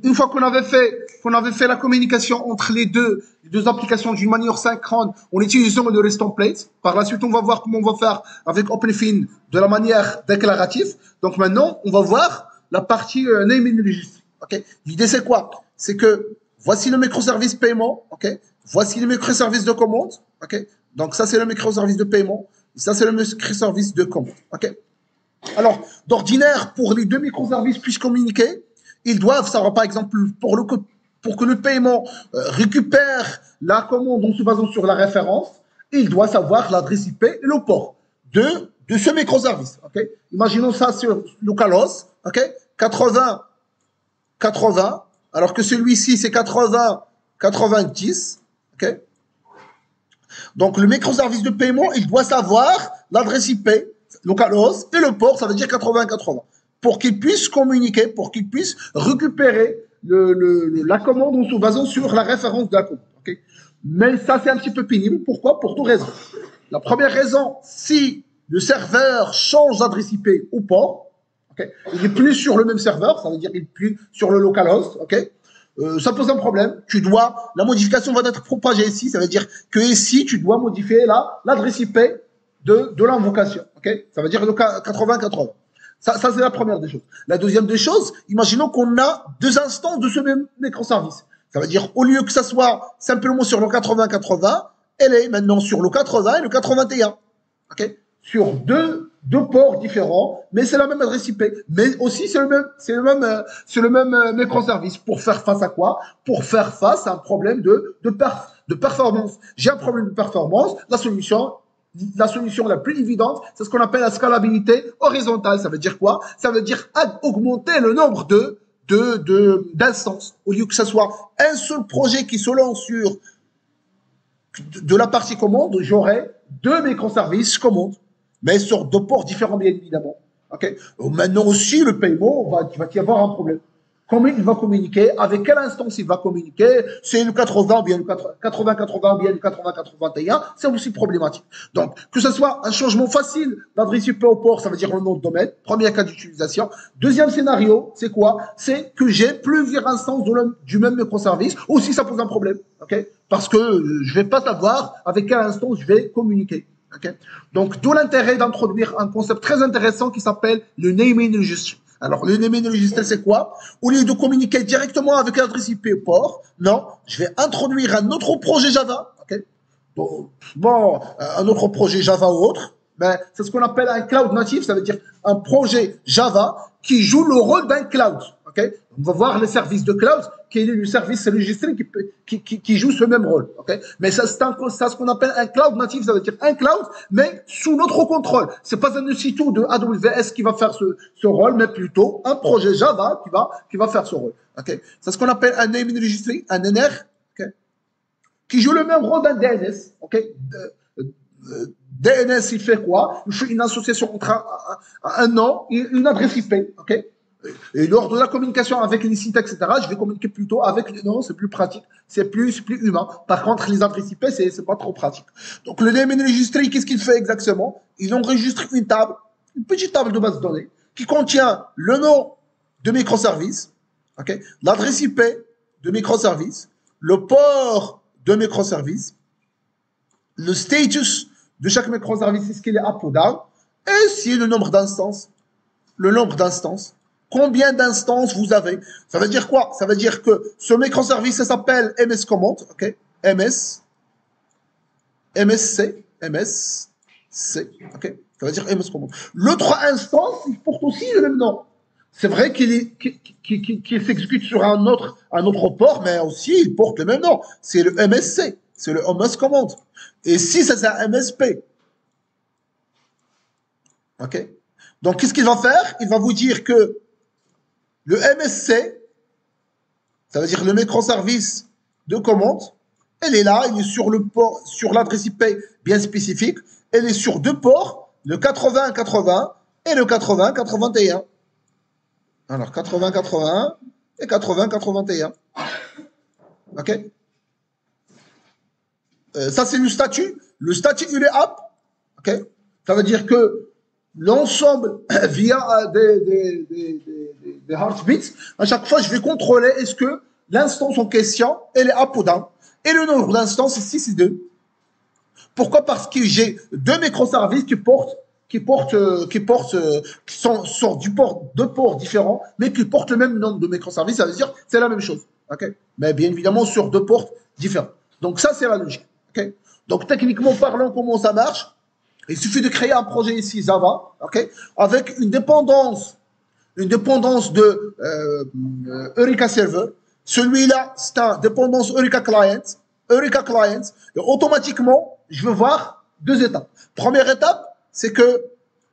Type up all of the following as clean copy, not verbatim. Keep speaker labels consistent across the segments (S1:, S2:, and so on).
S1: une fois qu'on avait fait la communication entre les deux applications d'une manière synchrone en utilisant le REST template. Par la suite, on va voir comment on va faire avec OpenFin de la manière déclarative. Donc maintenant, on va voir la partie naming registry. Okay. L'idée, c'est quoi? C'est que voici le microservice paiement. Okay. Voici le microservice de commande. Okay. Donc ça, c'est le microservice de paiement. Et ça, c'est le microservice de commande. Okay. Alors, d'ordinaire, pour les deux microservices puissent communiquer, ils doivent savoir, par exemple, pour que le paiement récupère la commande en se basant sur la référence, il doit savoir l'adresse IP et le port de ce microservice. Okay. Imaginons ça sur localhost, okay. 80, 80, alors que celui-ci, c'est 80, 90. Okay. Donc, le microservice de paiement, il doit savoir l'adresse IP, localhost, et le port, ça veut dire 80-80, pour qu'il puisse communiquer, pour qu'il puisse récupérer la commande en se basant sur la référence de la commande. Okay. Mais ça, c'est un petit peu pénible. Pourquoi? Pour deux raisons. La première raison, si le serveur change d'adresse IP au port, okay, il n'est plus sur le même serveur, ça veut dire qu'il n'est plus sur le localhost, okay, ça pose un problème. La modification va être propagée ici, ça veut dire que ici, tu dois modifier l'adresse IP de l'invocation. Okay, ça veut dire le 80-80. Ça c'est la première des choses. La deuxième des choses, imaginons qu'on a deux instances de ce même microservice. Ça veut dire, au lieu que ça soit simplement sur le 80-80, elle est maintenant sur le 80 et le 81. Okay, sur deux ports différents, mais c'est la même adresse IP. Mais aussi, c'est le même microservice. Pour faire face à quoi? Pour faire face à un problème de performance. J'ai un problème de performance, la solution la plus évidente, c'est ce qu'on appelle la scalabilité horizontale. Ça veut dire quoi? Ça veut dire augmenter le nombre d'instances. Au lieu que ce soit un seul projet qui se lance sur de la partie commande, j'aurai deux microservices commande, mais sur deux ports différents, bien évidemment. Okay. Maintenant aussi, le paiement, il va y avoir un problème. Comment il va communiquer? Avec quelle instance il va communiquer? C'est le 80 bien le 80-80 bien le 80-81, c'est aussi problématique. Donc, que ce soit un changement facile d'adresse IP au port, ça veut dire le nom de domaine, premier cas d'utilisation. Deuxième scénario, c'est quoi? C'est que j'ai plusieurs instances du même microservice. Aussi, ça pose un problème, okay? Parce que je vais pas savoir avec quelle instance je vais communiquer. Okay? Donc, d'où l'intérêt d'introduire un concept très intéressant qui s'appelle le naming registry. Alors, le naming registry, c'est quoi? Au lieu de communiquer directement avec l'adresse IP port, non, je vais introduire un autre projet Java. Okay? Bon, un autre projet Java ou autre, ben, c'est ce qu'on appelle un cloud native, ça veut dire un projet Java qui joue le rôle d'un cloud. Okay? On va voir les services de cloud, qui est le service registré qui joue ce même rôle. Okay? Mais ça, c'est ce qu'on appelle un cloud native, ça veut dire un cloud, mais sous notre contrôle. C'est pas un site de AWS qui va faire ce rôle, mais plutôt un projet Java qui va faire ce rôle. Okay? C'est ce qu'on appelle un naming registry, un NR, okay? Qui joue le même rôle d'un DNS. Okay? DNS, il fait quoi? Il fait une association entre un nom et une adresse IP. Okay? Et lors de la communication avec les sites, etc., je vais communiquer plutôt avec les noms, c'est plus pratique, c'est plus humain. Par contre, les adresses IP, c'est pas trop pratique. Donc, le naming registry, qu'est-ce qu'il fait exactement? Il enregistre une petite table de base de données, qui contient le nom de microservice, okay, l'adresse IP de microservice, le port de microservice, le status de chaque microservice, est-ce qu'il est up ou down, et si le nombre d'instances. Combien d'instances vous avez? Ça veut dire quoi? Ça veut dire que ce microservice, ça s'appelle MS Command, ok? MSC, ok? Ça veut dire MS Command. L'autre instance, il porte aussi le même nom. C'est vrai qu'il s'exécute sur un autre port, mais aussi il porte le même nom. C'est le MSC, c'est le MS Command. Et si c'est un MSP, ok? Donc, qu'est-ce qu'il va faire? Il va vous dire que le MSC, ça veut dire le microservice de commande, elle est là, il est sur le port, sur l'adresse IP bien spécifique, elle est sur deux ports, le 80-80 et le 80-81. Alors, 80-81 et 80-81. Ok? Ça, c'est le statut. Le statut, il est up. Ok? Ça veut dire que l'ensemble, via des des heartbeats, à chaque fois, je vais contrôler est-ce que l'instance en question, elle est up ou down. Et le nombre d'instances, c'est 6 et 2. Pourquoi? Parce que j'ai deux microservices qui sont sur deux ports différents, mais qui portent le même nombre de microservices. Ça veut dire que c'est la même chose. Okay? Mais bien évidemment, sur deux ports différents. Donc, ça, c'est la logique. Okay? Donc, techniquement parlant, comment ça marche? Il suffit de créer un projet ici, Java, okay? Avec une dépendance de Eureka Server. Celui-là, c'est une dépendance Eureka Client. Eureka Client. Et automatiquement, je veux voir deux étapes. Première étape, c'est que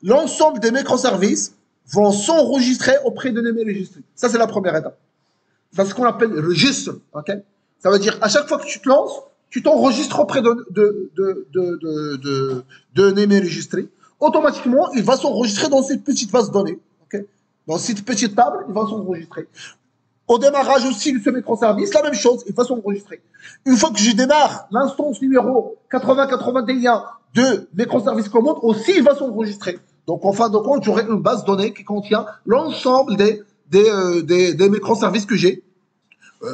S1: l'ensemble des microservices vont s'enregistrer auprès de mes registres. Ça, c'est la première étape. C'est ce qu'on appelle registre. Okay? Ça veut dire, à chaque fois que tu te lances, tu t'enregistres auprès de Name enregistré. Automatiquement, il va s'enregistrer dans cette petite base de données. Okay? Dans cette petite table, il va s'enregistrer. Au démarrage aussi de ce microservice, la même chose, il va s'enregistrer. Une fois que je démarre l'instance numéro 8081 de microservice commande, aussi il va s'enregistrer. Donc en fin de compte, j'aurai une base de données qui contient l'ensemble des microservices que j'ai.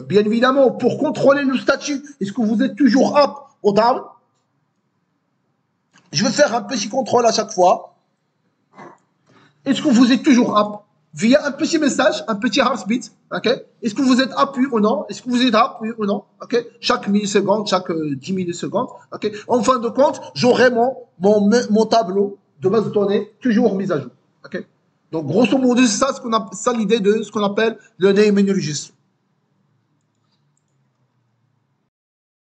S1: Bien évidemment, pour contrôler le statut, est-ce que vous êtes toujours up ou down? Je vais faire un petit contrôle à chaque fois. Est-ce que vous êtes toujours up? Via un petit message, un petit heartbeat. Okay? Est-ce que vous êtes up, oui ou non? Est-ce que vous êtes up, oui ou non? Okay? Chaque milliseconde, chaque 10 millisecondes. Okay? En fin de compte, j'aurai mon tableau de base de données toujours mis à jour. Okay? Donc, grosso modo, c'est ça, l'idée de ce qu'on appelle le name and register.